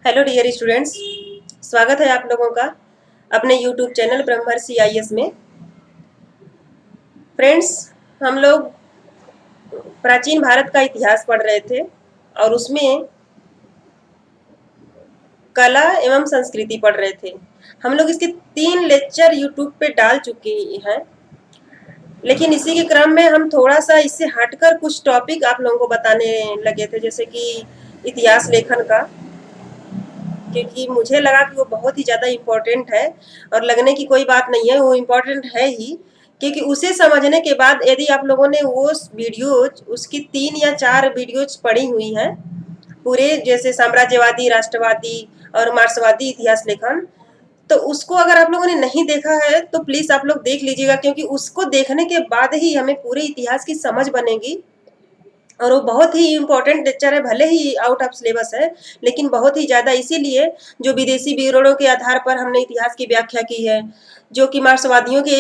Hello dear students, स्वागत है आप लोगों का अपने यूट्यूब चैनल ब्रह्मर्षि आईएएस में। फ्रेंड्स, हम लोग प्राचीन भारत का इतिहास पढ़ रहे थे और उसमें कला एवं संस्कृति पढ़ रहे थे। हम लोग इसके 3 लेक्चर यूट्यूब पे डाल चुके हैं, लेकिन इसी के क्रम में हम थोड़ा सा इससे हटकर कुछ टॉपिक आप लोगों को बताने लगे थे, जैसे कि इतिहास लेखन का, क्योंकि मुझे लगा कि वो बहुत ही ज़्यादा इम्पोर्टेंट है और लगने की कोई बात नहीं है, वो इम्पोर्टेंट है ही। क्योंकि उसे समझने के बाद यदि आप लोगों ने वो वीडियोज, उसकी 3 या 4 वीडियोज पढ़ी हुई हैं पूरे, जैसे साम्राज्यवादी, राष्ट्रवादी और मार्क्सवादी इतिहास लेखन, तो उसको अगर आप लोगों ने नहीं देखा है तो प्लीज़ आप लोग देख लीजिएगा, क्योंकि उसको देखने के बाद ही हमें पूरे इतिहास की समझ बनेगी। और वो बहुत ही इम्पोर्टेंट लेक्चर है, भले ही आउट ऑफ सिलेबस है लेकिन बहुत ही ज़्यादा, इसीलिए जो विदेशी विवरणों के आधार पर हमने इतिहास की व्याख्या की है, जो कि मार्क्सवादियों के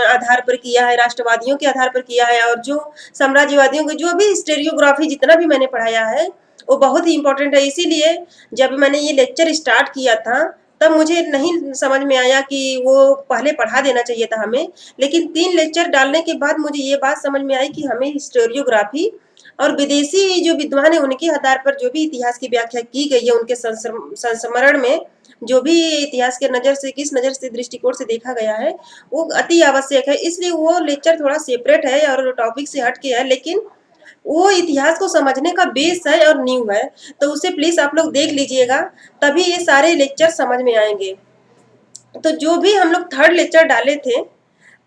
आधार पर किया है, राष्ट्रवादियों के आधार पर किया है, और जो साम्राज्यवादियों के जो भी हिस्टोरियोग्राफी जितना भी मैंने पढ़ाया है वो बहुत ही इम्पोर्टेंट है। इसीलिए जब मैंने ये लेक्चर स्टार्ट किया था तब मुझे नहीं समझ में आया कि वो पहले पढ़ा देना चाहिए था हमें, लेकिन 3 लेक्चर डालने के बाद मुझे ये बात समझ में आई कि हमें हिस्टोरियोग्राफी और विदेशी जो विद्वान है उनके आधार पर जो भी इतिहास की व्याख्या की गई है, उनके संस्मरण में जो भी इतिहास के नज़र से, किस नज़र से, दृष्टिकोण से देखा गया है, वो अति आवश्यक है। इसलिए वो लेक्चर थोड़ा सेपरेट है और टॉपिक से हट के है, लेकिन वो इतिहास को समझने का बेस है और नींव है, तो उसे प्लीज़ आप लोग देख लीजिएगा, तभी ये सारे लेक्चर समझ में आएंगे। तो जो भी हम लोग 3rd लेक्चर डाले थे,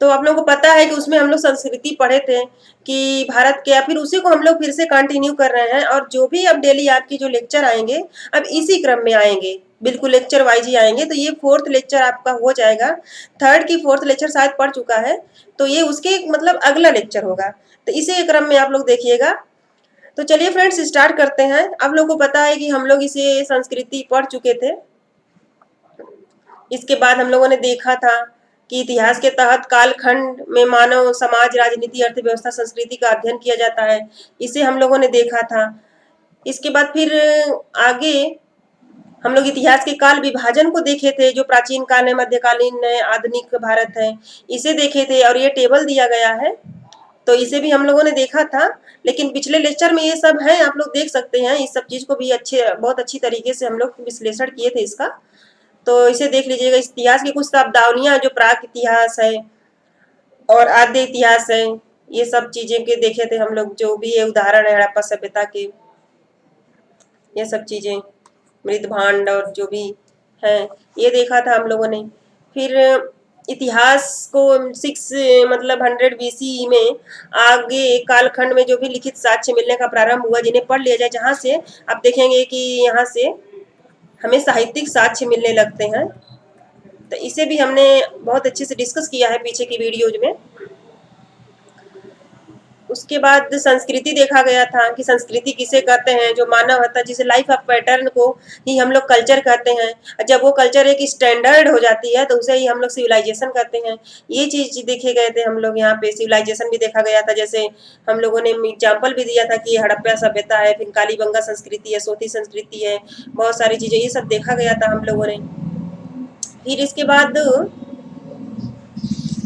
तो आप लोगों को पता है कि उसमें हम लोग संस्कृति पढ़े थे कि भारत के, या फिर उसी को हम लोग फिर से कंटिन्यू कर रहे हैं। और जो भी अब डेली आपके जो लेक्चर आएंगे अब इसी क्रम में आएंगे, बिल्कुल लेक्चर वाइज ही आएंगे। तो ये 4th लेक्चर आपका हो जाएगा, 3rd की 4th लेक्चर शायद पढ़ चुका है, तो ये उसके मतलब अगला लेक्चर होगा, तो इसी क्रम में आप लोग देखिएगा। तो चलिए फ्रेंड्स, स्टार्ट करते हैं। आप लोगों को पता है कि हम लोग इसे संस्कृति पढ़ चुके थे। इसके बाद हम लोगों ने देखा था कि इतिहास के तहत कालखंड में मानव समाज, राजनीति, अर्थव्यवस्था, संस्कृति का अध्ययन किया जाता है, इसे हम लोगों ने देखा था। इसके बाद फिर आगे हम लोग इतिहास के काल विभाजन को देखे थे, जो प्राचीन काल है, मध्यकालीन है, आधुनिक भारत है, इसे देखे थे और ये टेबल दिया गया है, तो इसे भी हम लोगों ने देखा था। लेकिन पिछले लेक्चर में ये सब है, आप लोग देख सकते हैं, इस सब चीज को भी बहुत अच्छी तरीके से हम लोग विश्लेषण किए थे इसका, तो इसे देख लीजिएगा। इस इतिहास की कुछ शब्दावलियां, जो प्राक इतिहास है और आद्य इतिहास है, ये सब चीजें के देखे थे हम लोग, जो भी है उदाहरण है हड़प्पा सभ्यता के, ये सब चीजें, मृत भांड और जो भी है, ये देखा था हम लोगों ने। फिर इतिहास को 6 मतलब 100 BC में आगे कालखंड में जो भी लिखित साक्ष्य मिलने का प्रारंभ हुआ, जिन्हें पढ़ लिया जाए, जहाँ से आप देखेंगे कि यहाँ से हमें साहित्यिक साक्ष्य मिलने लगते हैं, तो इसे भी हमने बहुत अच्छे से डिस्कस किया है पीछे की वीडियोज में। उसके बाद संस्कृति देखा गया था कि संस्कृति किसे कहते हैं, जो मानव होता है, जिसे लाइफ ऑफ पैटर्न को ही हम लोग कल्चर कहते हैं। जब वो कल्चर एक स्टैंडर्ड हो जाती है तो उसे ही हम लोग सिविलाइजेशन कहते हैं। ये चीज देखे गए थे हम लोग, यहाँ पे सिविलाइजेशन भी देखा गया था। जैसे हम लोगों ने एग्जाम्पल भी दिया था कि हड़प्पा सभ्यता है, फिर कालीबंगा संस्कृति है, सोती संस्कृति है, बहुत सारी चीजें, ये सब देखा गया था हम लोगों ने। फिर इसके बाद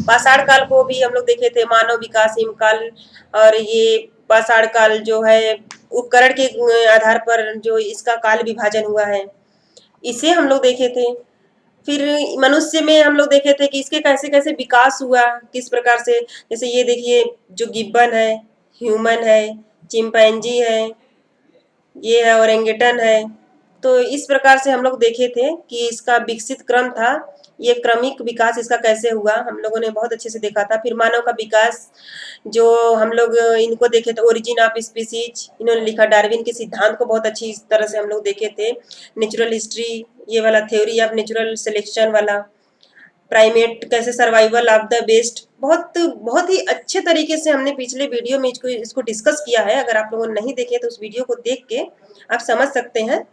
पाषाण काल को भी हम लोग देखे थे, मानव विकास हिमकाल, और ये पाषाण काल जो है उपकरण के आधार पर जो इसका काल विभाजन हुआ है, इसे हम लोग देखे थे। फिर मनुष्य में हम लोग देखे थे कि इसके कैसे कैसे विकास हुआ, किस प्रकार से, जैसे ये देखिए, जो गिब्बन है, ह्यूमन है, चिंपैंजी है, ये है ओरेंगेटन है, तो इस प्रकार से हम लोग देखे थे कि इसका विकसित क्रम था, ये क्रमिक विकास इसका कैसे हुआ, हम लोगों ने बहुत अच्छे से देखा था। फिर मानव का विकास, जो हम लोग इनको देखे थे, ओरिजिन ऑफ स्पीसीज इन्होंने लिखा, डार्विन के सिद्धांत को बहुत अच्छी तरह से हम लोग देखे थे। नेचुरल हिस्ट्री, ये वाला थ्योरी ऑफ नेचुरल सिलेक्शन वाला, प्राइमेट कैसे सर्वाइवल ऑफ द बेस्ट, बहुत बहुत ही अच्छे तरीके से हमने पिछले वीडियो में इसको डिस्कस किया है। अगर आप लोगों ने नहीं देखे तो उस वीडियो को देख के आप समझ सकते हैं।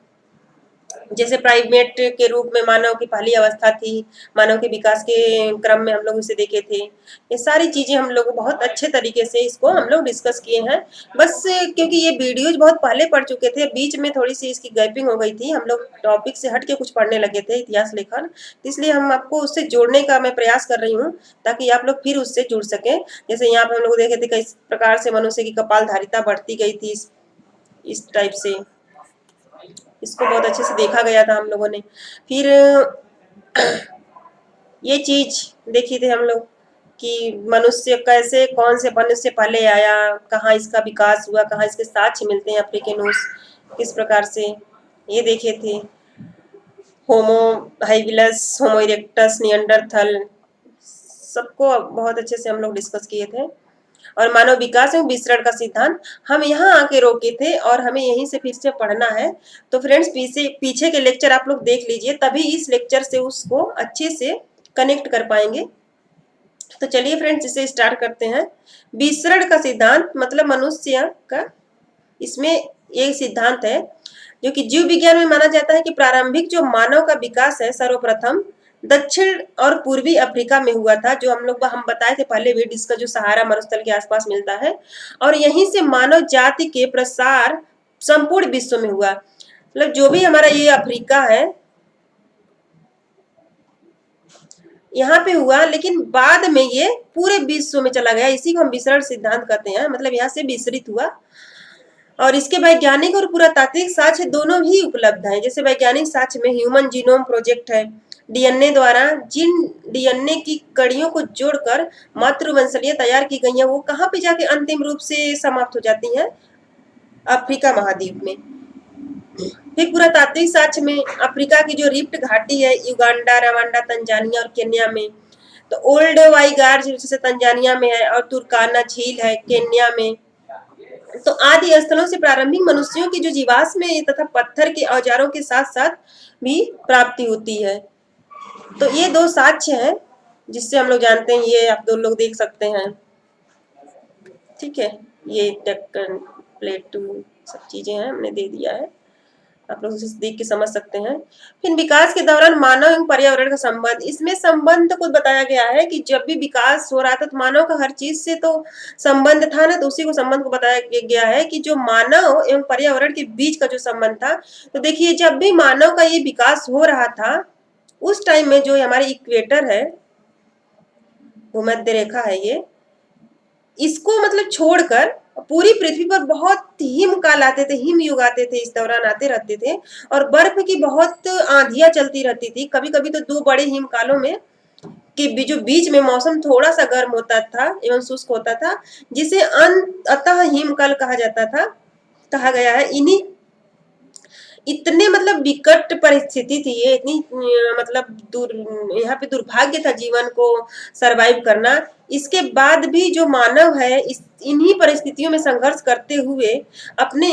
जैसे प्राइमेट के रूप में मानव की पहली अवस्था थी, मानव के विकास के क्रम में हम लोग इसे देखे थे। ये सारी चीजें हम लोग बहुत अच्छे तरीके से इसको हम लोग डिस्कस किए हैं। बस क्योंकि ये वीडियोज बहुत पहले पढ़ चुके थे, बीच में थोड़ी सी इसकी गैपिंग हो गई थी, हम लोग टॉपिक से हट के कुछ पढ़ने लगे थे इतिहास लेखन, इसलिए हम आपको उससे जोड़ने का मैं प्रयास कर रही हूँ ताकि आप लोग फिर उससे जुड़ सके। जैसे यहाँ पे हम लोग देखे थे किस प्रकार से मनुष्य की कपालधारिता बढ़ती गई थी, इस टाइप से इसको बहुत अच्छे से देखा गया था हम लोगों ने। फिर ये चीज देखी थी हम लोग कि मनुष्य कैसे, कौन से मनुष्य पहले आया, कहाँ इसका विकास हुआ, कहाँ इसके साक्ष्य मिलते हैं अफ्रीकनोस, किस प्रकार से ये देखे थे। होमो हाइबिलस, होमो इरेक्टस, नियंडरथल, सबको बहुत अच्छे से हम लोग डिस्कस किए थे। और मानव विकास एवं विसरण का सिद्धांत हम यहाँ आके रोके थे और हमें यहीं से फिर से पढ़ना है। तो फ्रेंड्स पीछे के लेक्चर आप लोग देख लीजिए, तभी इस लेक्चर से उसको अच्छे से कनेक्ट कर पाएंगे। तो चलिए फ्रेंड्स इसे स्टार्ट करते हैं। विसरण का सिद्धांत मतलब मनुष्य का, इसमें एक सिद्धांत है जो कि जीव विज्ञान में माना जाता है कि प्रारंभिक जो मानव का विकास है सर्वप्रथम दक्षिण और पूर्वी अफ्रीका में हुआ था, जो हम बताए थे पहले भी, जिसका जो सहारा मरुस्थल के आसपास मिलता है, और यहीं से मानव जाति के प्रसार संपूर्ण विश्व में हुआ। मतलब जो भी हमारा ये अफ्रीका है यहाँ पे हुआ, लेकिन बाद में ये पूरे विश्व में चला गया, इसी को हम विसरण सिद्धांत कहते हैं। मतलब यहाँ से विसरित हुआ। और इसके वैज्ञानिक और पुरातात्विक साक्ष्य दोनों ही उपलब्ध हैं। जैसे वैज्ञानिक साक्ष्य में ह्यूमन जीनोम प्रोजेक्ट है, डीएनए द्वारा जिन डीएनए की कड़ियों को जोड़कर मातृवंशलीय तैयार की गई है, वो कहाँ पे जाके अंतिम रूप से समाप्त हो जाती हैं, अफ्रीका महाद्वीप में। फिर पुरातात्विक साक्ष्य में अफ्रीका की जो रिफ्ट घाटी है, युगांडा, रवांडा, तंजानिया और केन्या में, तो ओल्ड वाईगार जैसे तंजानिया में है, और तुर्काना झील है केन्या में। तो आदि स्थलों से प्रारंभिक मनुष्यों की जो जीवाश्म तथा पत्थर के औजारों के साथ साथ भी प्राप्ति होती है। तो ये दो साक्ष्य हैं जिससे हम लोग जानते हैं, ये आप दो लोग देख सकते हैं। ठीक है, ये प्लेट सब चीजें हैं, हमने दे दिया है, आप लोग इसे देख के समझ सकते हैं। फिर विकास के दौरान मानव एवं पर्यावरण का संबंध, इसमें संबंध को बताया गया है कि जब भी विकास हो रहा था तो मानव का हर चीज से तो संबंध था ना, तो उसी को संबंध को बताया गया है कि जो मानव एवं पर्यावरण के बीच का जो संबंध था। तो देखिए, जब भी मानव का ये विकास हो रहा था उस टाइम में जो हमारे इक्वेटर है, भूमध्य रेखा है, ये इसको मतलब छोड़कर पूरी पृथ्वी पर बहुत हिम काल आते थे, हिम युग आते थे, इस दौरान आते रहते थे, और बर्फ की बहुत आंधियां चलती रहती थी। कभी कभी तो दो बड़े हिम कालों में कि जो बीच में मौसम थोड़ा सा गर्म होता था एवं शुष्क होता था, जिसे अतः हिमकाल कहा जाता था, कहा गया है। इन्हीं इतने मतलब विकट परिस्थिति थी ये, इतनी मतलब यहाँ पे दुर्भाग्य था जीवन को सरवाइव करना। इसके बाद भी जो मानव है इन्हीं परिस्थितियों में संघर्ष करते हुए अपने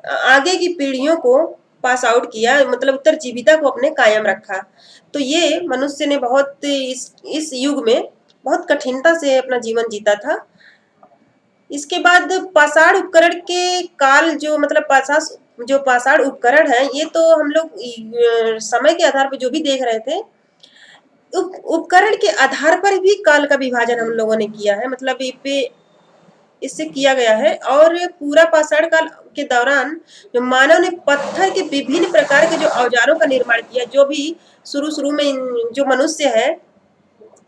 आगे की पीढ़ियों को पास आउट किया, मतलब उत्तरजीविता को अपने कायम रखा। तो ये मनुष्य ने बहुत इस युग में बहुत कठिनता से अपना जीवन जीता था। इसके बाद पाषाण उपकरण के काल, जो मतलब पाषाण उपकरण है, ये तो हम लोग समय के आधार पर जो भी देख रहे थे, उपकरण के आधार पर भी काल का विभाजन हम लोगों ने किया है, मतलब इससे किया गया है। और पूरा पाषाण काल के दौरान जो मानव ने पत्थर के विभिन्न प्रकार के जो औजारों का निर्माण किया, जो भी शुरू में जो मनुष्य है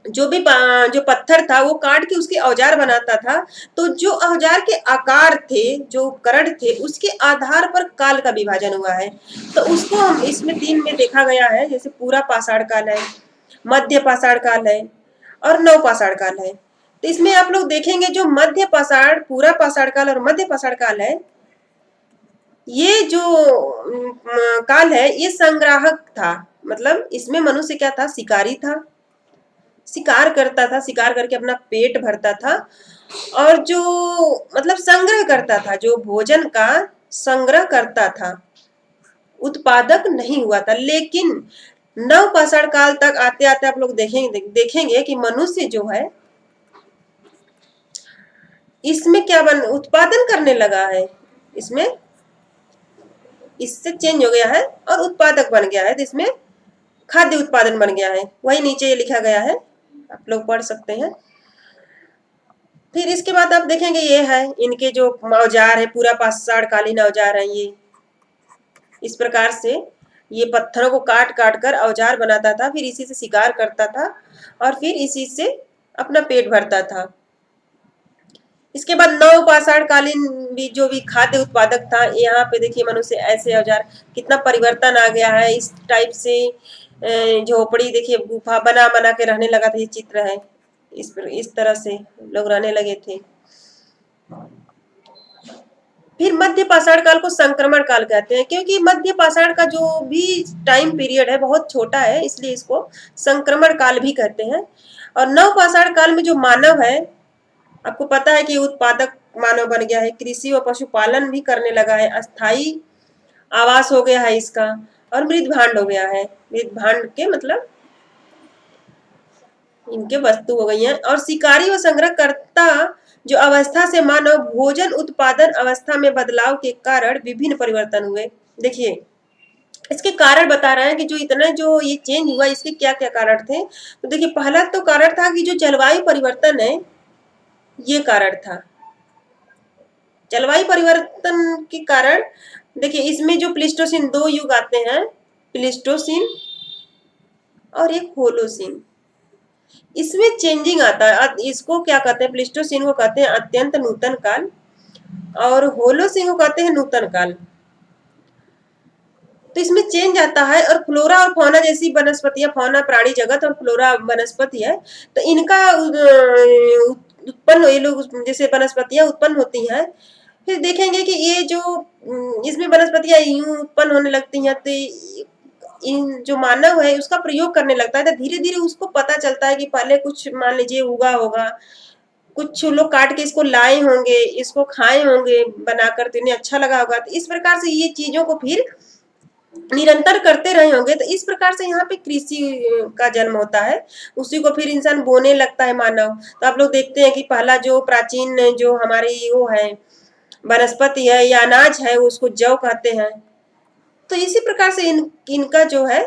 जो भी जो पत्थर था वो काट के उसके औजार बनाता था, तो जो औजार के आकार थे, जो उपकरण थे, उसके आधार पर काल का विभाजन हुआ है। तो उसको हम इसमें 3 में देखा गया है, जैसे पूरा पाषाण काल है, मध्य पाषाण काल है और नव पाषाण काल है। तो इसमें आप लोग देखेंगे जो मध्य पाषाण, पूरा पाषाण काल और मध्य पाषाण काल है, ये जो काल है ये संग्राहक था। मतलब इसमें मनुष्य क्या था, शिकारी था, शिकार करता था, शिकार करके अपना पेट भरता था, और जो मतलब संग्रह करता था, जो भोजन का संग्रह करता था, उत्पादक नहीं हुआ था। लेकिन नव पाषाण काल तक आते आते आप लोग देखेंगे कि मनुष्य जो है इसमें क्या उत्पादन करने लगा है, इसमें इससे चेंज हो गया है और उत्पादक बन गया है, तो इसमें खाद्य उत्पादन बन गया है। वही नीचे ये लिखा गया है, आप लोग पढ़ सकते हैं। फिर इसके बाद आप देखेंगे ये है इनके जो औजार है, पूरा पाषाण कालीन औजार है ये। इस प्रकार से ये पत्थरों को काट काट कर औजार बनाता था, फिर इसी से शिकार करता था और फिर इसी से अपना पेट भरता था। इसके बाद नव पाषाण कालीन भी जो भी खाद्य उत्पादक था, यहाँ पे देखिए मनुष्य ऐसे औजार, कितना परिवर्तन आ गया है। इस टाइप से झोपड़ी देखिए, गुफा बना बना के रहने लगा था, ये चित्र है। इस तरह से लोग रहने लगे थे। फिर मध्य पाषाण काल को संक्रमण काल कहते हैं, क्योंकि मध्य पाषाण का जो भी टाइम पीरियड है बहुत छोटा है, इसलिए इसको संक्रमण काल भी कहते हैं। और नव पाषाण काल में जो मानव है, आपको पता है कि उत्पादक मानव बन गया है, कृषि और पशुपालन भी करने लगा है, अस्थाई आवास हो गया है इसका, और मृद भांड हो गया है। मृद भांड के मतलब इनके वस्तु हो गई हैं। और शिकारी और संग्रहकर्ता जो अवस्था से मानव भोजन उत्पादन अवस्था में बदलाव के कारण विभिन्न परिवर्तन हुए। देखिए इसके कारण बता रहे हैं कि जो इतना जो ये चेंज हुआ, इसके क्या क्या कारण थे। तो देखिए पहला तो कारण था कि जो जलवायु परिवर्तन है, ये कारण था। जलवायु परिवर्तन के कारण देखिए इसमें जो प्लीस्टोसिन, दो युग आते हैं, प्लीस्टोसिन और एक होलोसिन। इसमें चेंजिंग आता है। इसको क्या कहते हैं, प्लीस्टोसिन को कहते हैं अत्यंत नूतन काल, और होलोसिन को कहते हैं नूतन काल। तो इसमें चेंज आता है, और फ्लोरा और फौना जैसी वनस्पतियां, फौना प्राणी जगत और फ्लोरा वनस्पति है, तो इनका उत्पन्न, ये लोग जैसे वनस्पतियां उत्पन्न होती हैं। फिर देखेंगे कि ये जो इसमें वनस्पतियां यूं उत्पन्न होने लगती हैं, तो इन जो मानव है उसका प्रयोग करने लगता है, तो धीरे धीरे उसको पता चलता है कि पहले कुछ मान लीजिए उगा होगा, कुछ लोग काट के इसको लाए होंगे, इसको खाए होंगे बनाकर, तो इन्हें अच्छा लगा होगा। तो इस प्रकार से ये चीजों को फिर निरंतर करते रहे होंगे, तो इस प्रकार से यहाँ पे कृषि का जन्म होता है। उसी को फिर इंसान बोने लगता है मानव। तो आप लोग देखते हैं कि पहला जो प्राचीन जो हमारी वो है वनस्पति है या अनाज है, उसको जौ कहते हैं। तो इसी प्रकार से इनका जो है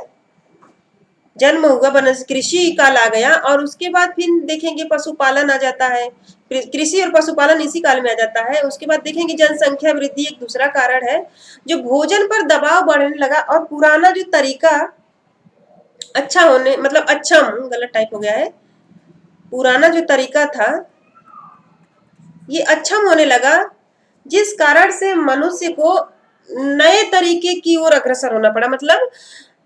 जन्म हुआ, कृषि काल आ गया। और उसके बाद फिर देखेंगे पशुपालन आ जाता है, कृषि और पशुपालन इसी काल में आ जाता है। उसके बाद देखेंगे जनसंख्या वृद्धि एक दूसरा कारण है, जो भोजन पर दबाव बढ़ने लगा, और पुराना जो तरीका अच्छा होने, मतलब अक्षम, गलत टाइप हो गया है, पुराना जो तरीका था ये अक्षम होने लगा, जिस कारण से मनुष्य को नए तरीके की ओर अग्रसर होना पड़ा। मतलब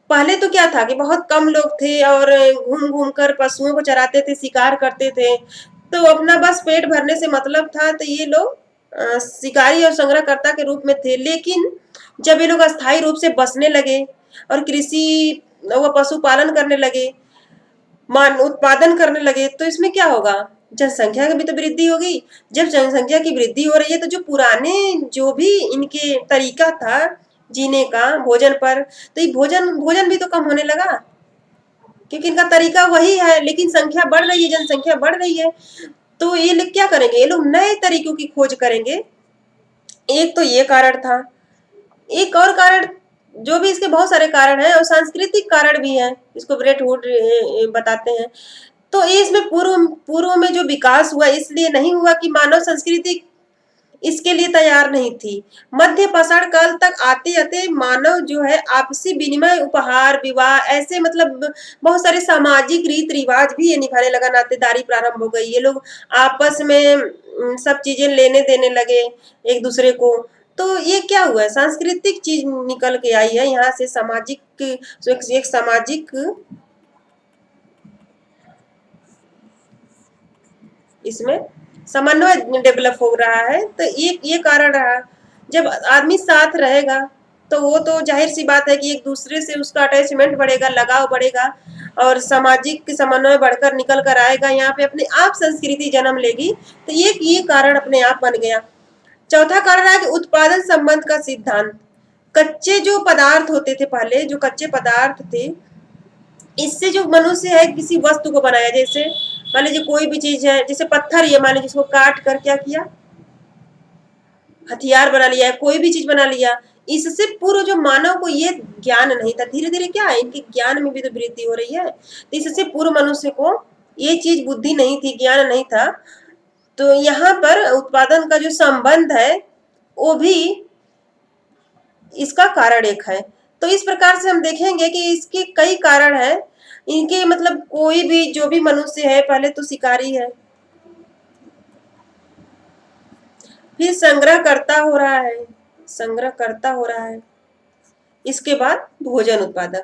पहले तो क्या था कि बहुत कम लोग थे और घूम घूम कर पशुओं को चराते थे, शिकार करते थे, तो अपना बस पेट भरने से मतलब था। तो ये लोग शिकारी और संग्रहकर्ता के रूप में थे। लेकिन जब ये लोग अस्थायी रूप से बसने लगे और कृषि व पशुपालन करने लगे, मान उत्पादन करने लगे, तो इसमें क्या होगा, जनसंख्या की भी तो वृद्धि होगी। जब जनसंख्या की वृद्धि हो रही है, तो जो पुराने जो भी इनके तरीका था जीने का भोजन पर, तो ये भोजन भी तो कम होने लगा, क्योंकि इनका तरीका वही है, लेकिन संख्या बढ़ रही है, जनसंख्या बढ़ रही है। तो ये लोग क्या करेंगे, ये लोग नए तरीकों की खोज करेंगे। एक तो ये कारण था। एक और कारण, जो भी इसके बहुत सारे कारण हैं, और सांस्कृतिक कारण भी है, इसको ब्रेट वुड बताते हैं। तो इसमें पूर्व में जो विकास हुआ, इसलिए नहीं हुआ कि मानव संस्कृति इसके लिए तैयार नहीं थी। मध्य पाषाण काल तक आते आते मानव जो है आपसी विनिमय, उपहार, विवाह, ऐसे मतलब बहुत सारे सामाजिक रीत रिवाज भी ये निभाने लगा, नातेदारी प्रारंभ हो गई। ये लोग आपस में सब चीजें लेने देने लगे एक दूसरे को। तो ये क्या हुआ है, सांस्कृतिक चीज निकल के आई है यहाँ से, सामाजिक, एक सामाजिक इसमें समन्वय डेवलप हो रहा है। तो ये कारण रहा। जब आदमी साथ रहेगा तो वो तो जाहिर सी बात है कि एक दूसरे से उसका अटैचमेंट बढ़ेगा, लगाव बढ़ेगा, और सामाजिक समन्वय बढ़कर निकल कर आएगा। यहाँ पे अपने आप संस्कृति जन्म लेगी। तो ये कारण अपने आप बन गया। चौथा कारण है कि उत्पादन संबंध का सिद्धांत। कच्चे जो पदार्थ होते थे पहले, जो कच्चे पदार्थ थे, इससे जो मनुष्य है किसी वस्तु को बनाया, जैसे मान लीजिए कोई भी चीज है, जैसे पत्थर, ये मान लीजिए इसको काट कर क्या किया, हथियार बना लिया है, कोई भी चीज बना लिया। इससे पूर्व जो मानव को ये ज्ञान नहीं था, धीरे धीरे क्या है, इनके ज्ञान में भी तो वृद्धि हो रही है। तो इससे पूर्व मनुष्य को ये चीज बुद्धि नहीं थी, ज्ञान नहीं था। तो यहाँ पर उत्पादन का जो संबंध है वो भी इसका कारण एक है। तो इस प्रकार से हम देखेंगे कि इसके कई कारण हैं। इनके मतलब कोई भी जो भी मनुष्य है पहले तो शिकारी है, फिर संग्रह करता हो रहा है, संग्रह करता हो रहा है, इसके बाद भोजन उत्पादक।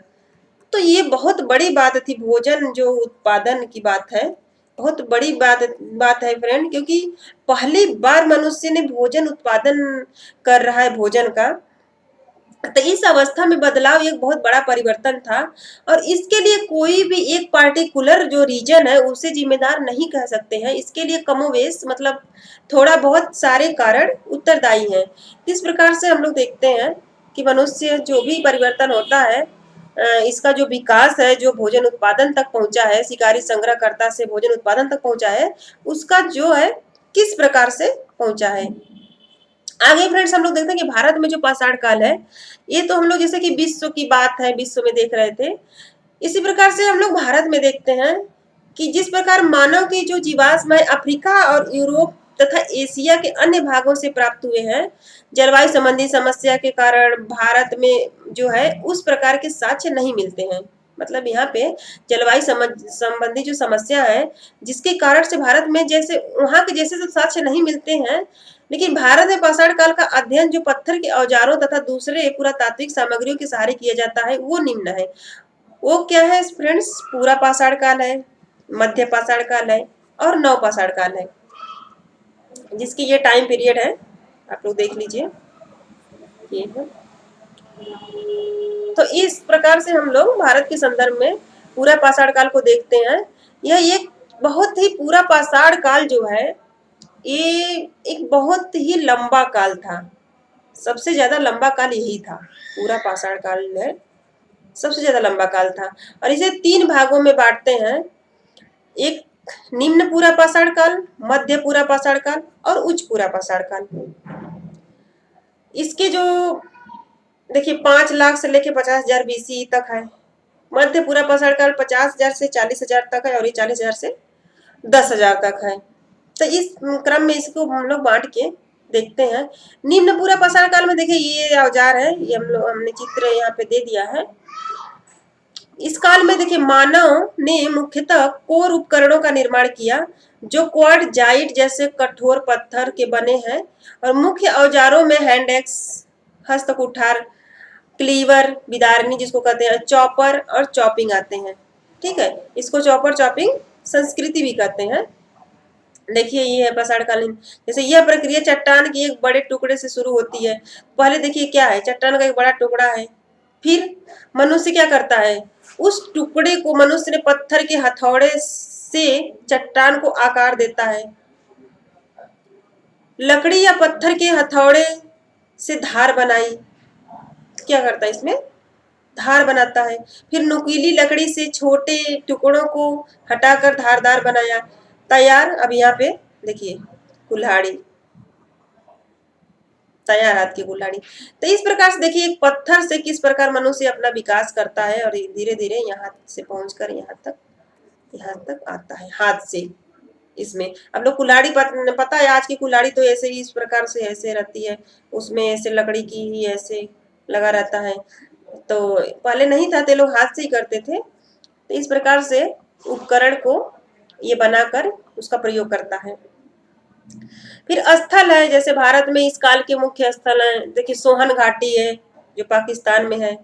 तो ये बहुत बड़ी बात थी, भोजन जो उत्पादन की बात है, बहुत बड़ी बात है फ्रेंड, क्योंकि पहली बार मनुष्य ने भोजन उत्पादन कर रहा है भोजन का। तो इस अवस्था में बदलाव एक बहुत बड़ा परिवर्तन था, और इसके लिए कोई भी एक पार्टिकुलर जो रीजन है उसे जिम्मेदार नहीं कह सकते हैं। इसके लिए कमोवेश मतलब थोड़ा बहुत सारे कारण उत्तरदायी हैं। इस प्रकार से हम लोग देखते हैं कि मनुष्य जो भी परिवर्तन होता है, इसका जो विकास है, जो भोजन उत्पादन तक पहुंचा है, शिकारी संग्रहकर्ता से भोजन उत्पादन तक पहुंचा है, उसका जो है किस प्रकार से पहुंचा है। आगे फ्रेंड्स हम लोग देखते हैं कि भारत में जो पाषाण काल है, ये तो हम लोग जैसे कि विश्व की बात है, विश्व में देख रहे थे, इसी प्रकार से हम लोग भारत में देखते हैं कि जिस प्रकार मानव की जो जीवाश्म है अफ्रीका और यूरोप तथा एशिया के अन्य भागों से प्राप्त हुए हैं, जलवायु संबंधी समस्या के कारण भारत में जो है उस प्रकार के साक्ष्य नहीं मिलते हैं। मतलब यहाँ पे जलवायु संबंधी जो समस्या है, जिसके कारण से भारत में जैसे वहां के जैसे तो साक्ष्य नहीं मिलते हैं, लेकिन भारत में पाषाण काल का अध्ययन जो पत्थर के औजारों तथा दूसरे पुरातात्विक सामग्रियों के सहारे किया जाता है वो निम्न है। वो क्या है फ्रेंड्स, पूरा पाषाण काल है, मध्य पाषाण काल है और नव पाषाण काल है, जिसकी ये टाइम पीरियड है, आप लोग देख लीजिए ये है। तो इस प्रकार से हम लोग भारत के संदर्भ में पूरा पाषाण काल को देखते हैं। यह एक बहुत ही पूरा पाषाण काल जो है ये एक बहुत ही लंबा काल था, सबसे ज्यादा लंबा काल यही था, पूरा पाषाण काल है सबसे ज्यादा लंबा काल था। और इसे 3 भागों में बांटते हैं, एक निम्न पूरा पाषाण काल, मध्य पूरा पाषाण काल और उच्च पूरा पाषाण काल। इसके जो देखिए 5 लाख से लेके 50,000 BC तक है। मध्य पूरा पाषाण काल 50,000 से 40,000 तक है, और ये 40,000 से 10,000 तक है। तो इस क्रम में इसको हम लोग बांट के देखते हैं। निम्न पूरा पाषाण काल में देखिए ये औजार है, ये हमने चित्र यहाँ पे दे दिया है। इस काल में देखिए मानव ने मुख्यतः कोर उपकरणों का निर्माण किया, जो क्वार्टजाइट जैसे कठोर पत्थर के बने हैं, और मुख्य औजारों में हैंड एक्स, हस्त कुठार, क्लीवर, बिदारनी जिसको कहते हैं, चॉपर और चॉपिंग आते हैं। ठीक है, इसको चॉपर चॉपिंग संस्कृति भी कहते हैं। देखिए ये है पाषाण कालीन, जैसे यह प्रक्रिया चट्टान के एक बड़े टुकड़े से शुरू होती है। पहले देखिए क्या है, चट्टान का एक बड़ा टुकड़ा है, फिर मनुष्य क्या करता है, उस टुकड़े को मनुष्य ने पत्थर के हथौड़े से चट्टान को आकार देता है। लकड़ी या पत्थर के हथौड़े से धार बनाई, क्या करता है इसमें, धार बनाता है। फिर नुकीली लकड़ी से छोटे टुकड़ों को हटाकर धारदार बनाया, तैयार। अब यहाँ पे देखिए कुल्हाड़ी तैयार, हाथ की कुल्हाड़ी। तो इस प्रकार से देखिए एक पत्थर से किस प्रकार मनुष्य अपना विकास करता है, और धीरे धीरे यहाँ से पहुंचकर यहाँ तक आता है हाथ से। इसमें अब लोग कुल्हाड़ी पता है, आज की कुल्हाड़ी तो ऐसे ही इस प्रकार से ऐसे रहती है, उसमें ऐसे लकड़ी की ही ऐसे लगा रहता है। तो पहले नहीं था, तो लोग हाथ से ही करते थे। तो इस प्रकार से उपकरण को ये बनाकर उसका प्रयोग करता है। फिर स्थल है, जैसे भारत में इस काल के मुख्य स्थल हैं, देखिए सोहन घाटी है जो पाकिस्तान में है,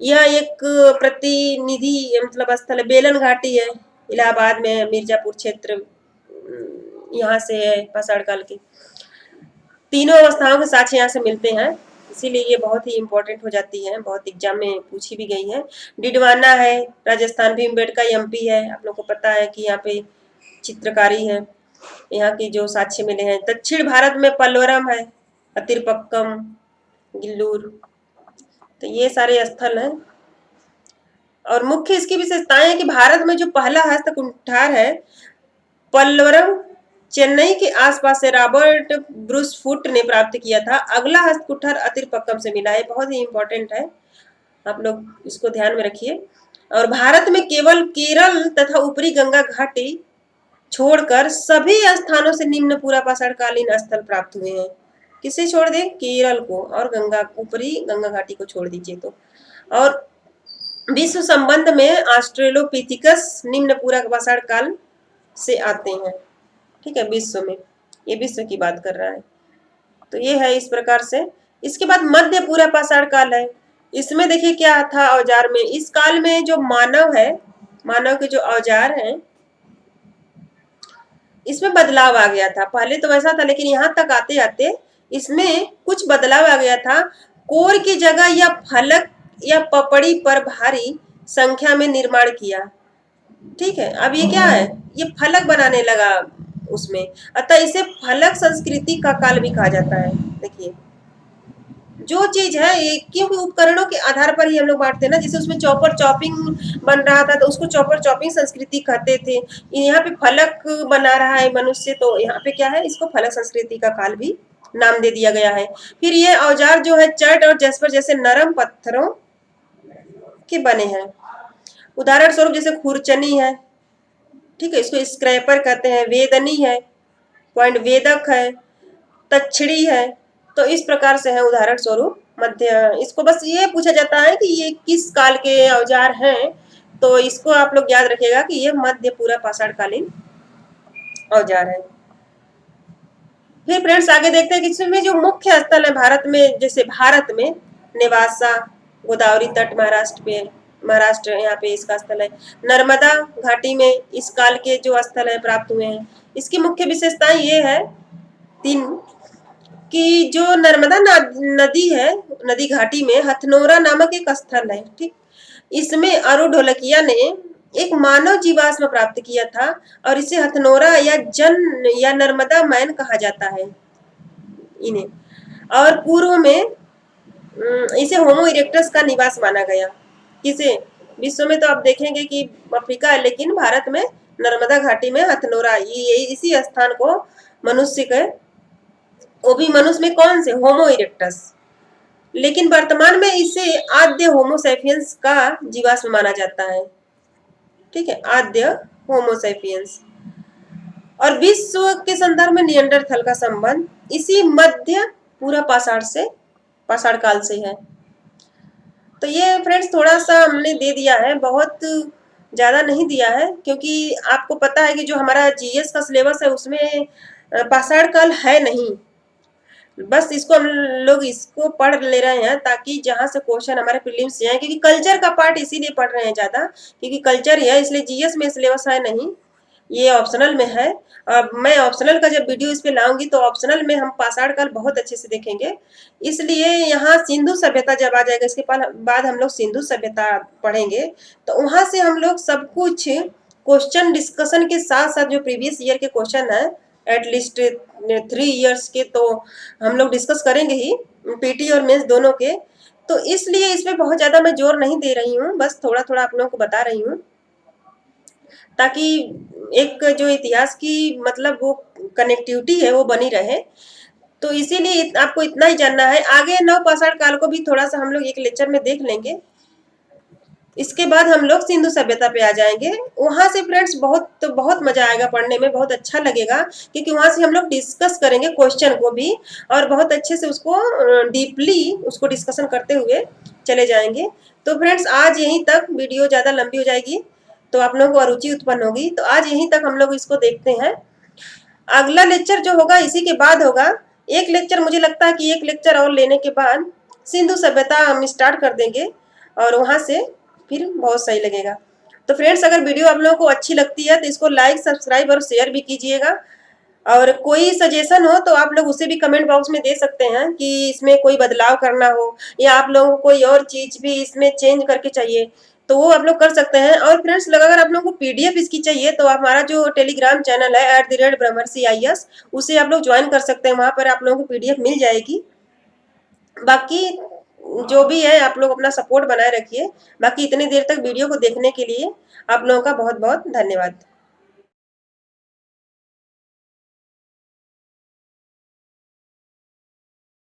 यह एक प्रतिनिधि मतलब स्थल है। बेलन घाटी है, इलाहाबाद में है, मिर्जापुर क्षेत्र यहाँ से है पाषाण काल की। तीनों अवस्थाओं के साक्ष्य यहाँ से मिलते हैं, इसीलिए ये बहुत ही इम्पोर्टेंट हो जाती है, बहुत एग्जाम में पूछी भी गई है। डिडवाना है राजस्थान, भीमबेटका MP है, आप लोग को पता है कि यहाँ पे चित्रकारी है, यहाँ की जो साक्ष्य मिले हैं। दक्षिण भारत में पल्वरम है, अतिरपक्कम, गिल्लूर, तो ये सारे स्थल हैं। और मुख्य इसकी विशेषताएं है कि भारत में जो पहला हस्त कुठार है पल्वरम चेन्नई के आसपास से रॉबर्ट ब्रूस फुट ने प्राप्त किया था। अगला हस्तकुठर अतिरपक्कम से मिला है, बहुत ही इंपॉर्टेंट है, आप लोग इसको ध्यान में रखिए। और भारत में केवल केरल तथा ऊपरी गंगा घाटी छोड़कर सभी स्थानों से निम्न पूरा पाषाणकालीन स्थल प्राप्त हुए हैं। किसे छोड़ दें? केरल को और गंगा, ऊपरी गंगा घाटी को छोड़ दीजिए तो। और विश्व संबंध में ऑस्ट्रेलोपिथिकस निम्न पूरा पाषाण काल से आते हैं। ठीक है, विश्व में, ये विश्व की बात कर रहा है। तो ये है इस प्रकार से। इसके बाद मध्य पूरा पाषाण काल है। इसमें देखिए क्या था औजार में, इस काल में जो मानव है, मानव के जो औजार हैं, इसमें बदलाव आ गया था। पहले तो वैसा था, लेकिन यहाँ तक आते आते इसमें कुछ बदलाव आ गया था। कोर की जगह या फलक या पपड़ी पर भारी संख्या में निर्माण किया। ठीक है, अब ये क्या है, ये फलक बनाने लगा उसमें, अतः इसे फलक संस्कृति का काल भी कहा जाता है। देखिए जो चीज है ये, क्योंकि उपकरणों के आधार पर ही हम लोग बांटते हैं ना, जैसे उसमें चॉपर चॉपिंग बन रहा था तो उसको चॉपर चॉपिंग संस्कृति कहते थे। यहाँ पे फलक बना रहा है मनुष्य, तो यहाँ पे क्या है, इसको फलक संस्कृति का काल भी नाम दे दिया गया है। फिर ये औजार जो है चट और जस्पर जैसे नरम पत्थरों के बने हैं। उदाहरण स्वरूप जैसे खुरचनी है, ठीक है, इसको स्क्रैपर कहते हैं, वेदनी है, पॉइंट वेदक है, तछड़ी है। तो इस प्रकार से है उदाहरण स्वरूप मध्य। इसको बस ये पूछा जाता है कि ये किस काल के औजार हैं, तो इसको आप लोग याद रखिएगा कि ये मध्य पूरा पाषाणकालीन औजार है। फिर फ्रेंड्स आगे देखते हैं कि इसमें जो मुख्य स्थल है भारत में, जैसे भारत में नेवासा, गोदावरी तट महाराष्ट्र यहाँ पे इसका स्थल है। नर्मदा घाटी में इस काल के जो स्थल है प्राप्त हुए हैं। इसकी मुख्य विशेषताएं ये है तीन, कि जो नर्मदा नदी है, नदी घाटी में हथनोरा नामक एक स्थल है। ठीक, इसमें अरु ढोलकिया ने एक मानव जीवाश्म प्राप्त किया था और इसे हथनोरा या नर्मदा मैन कहा जाता है इन्हें। और पूर्व में इसे होमो इरेक्टस का निवास माना गया। किसे? विश्व में तो आप देखेंगे कि अफ्रीका है, लेकिन भारत में नर्मदा घाटी में हथनोरा, ये इसी स्थान को मनुष्य के, वो भी मनुष्य में कौन से, होमो इरेक्टस। लेकिन वर्तमान में इसे आद्य होमोसैपियंस का जीवाश्म माना जाता है। ठीक है, आद्य होमोसैपियंस। और विश्व के संदर्भ में निएंडरथल का संबंध इसी मध्य पूरा पाषाण काल से है। तो ये फ्रेंड्स थोड़ा सा हमने दे दिया है, बहुत ज्यादा नहीं दिया है, क्योंकि आपको पता है कि जो हमारा जीएस का सिलेबस है उसमें पाषाण काल है नहीं। बस इसको हम लोग इसको पढ़ ले रहे हैं ताकि जहां से क्वेश्चन हमारे प्रीलिम्स से आए, क्योंकि कल्चर का पार्ट इसीलिए पढ़ रहे हैं ज्यादा, क्योंकि कल्चर ही है, इसलिए जीएस में सिलेबस है नहीं, ये ऑप्शनल में है। अब मैं ऑप्शनल का जब वीडियो इस पे लाऊंगी तो ऑप्शनल में हम पाषाण काल बहुत अच्छे से देखेंगे। इसलिए यहाँ सिंधु सभ्यता जब आ जाएगा, इसके बाद हम लोग सिंधु सभ्यता पढ़ेंगे, तो वहां से हम लोग सब कुछ क्वेश्चन डिस्कशन के साथ साथ जो प्रीवियस ईयर के क्वेश्चन है एटलीस्ट 3 इयर्स के, तो हम लोग डिस्कस करेंगे ही, पीटी और मेंस दोनों के। तो इसलिए इसमें बहुत ज्यादा मैं जोर नहीं दे रही हूँ, बस थोड़ा थोड़ा आप लोगों को बता रही हूँ, ताकि एक जो इतिहास की मतलब वो कनेक्टिविटी है वो बनी रहे। तो इसीलिए आपको इतना ही जानना है। आगे नव पाषाण काल को भी थोड़ा सा हम लोग एक लेक्चर में देख लेंगे। इसके बाद हम लोग सिंधु सभ्यता पे आ जाएंगे। वहां से फ्रेंड्स बहुत मजा आएगा पढ़ने में, बहुत अच्छा लगेगा, क्योंकि वहां से हम लोग डिस्कस करेंगे क्वेश्चन को भी और बहुत अच्छे से उसको डीपली उसको डिस्कशन करते हुए चले जाएंगे। तो फ्रेंड्स आज यहीं तक, वीडियो ज्यादा लंबी हो जाएगी तो आप लोगों को अरुचि उत्पन्न होगी, तो आज यहीं तक हम लोग इसको देखते हैं। अगला लेक्चर जो होगा इसी के बाद होगा। एक लेक्चर मुझे लगता है कि एक लेक्चर और लेने के बाद सिंधु सभ्यता हम स्टार्ट कर देंगे और वहां से फिर बहुत सही लगेगा। तो फ्रेंड्स अगर वीडियो आप लोगों को अच्छी लगती है तो इसको लाइक, सब्सक्राइब और शेयर भी कीजिएगा। और कोई सजेशन हो तो आप लोग उसे भी कमेंट बॉक्स में दे सकते हैं कि इसमें कोई बदलाव करना हो या आप लोगों को कोई और चीज भी इसमें चेंज करके चाहिए तो वो आप लोग कर सकते हैं। और फ्रेंड्स अगर आप लोगों को पीडीएफ इसकी चाहिए तो हमारा जो टेलीग्राम चैनल है @BrahmarCIS, उसे आप लोग ज्वाइन कर सकते हैं, वहां पर आप लोगों को पीडीएफ मिल जाएगी। बाकी जो भी है आप लोग अपना सपोर्ट बनाए रखिए। बाकी इतनी देर तक वीडियो को देखने के लिए आप लोगों का बहुत बहुत धन्यवाद।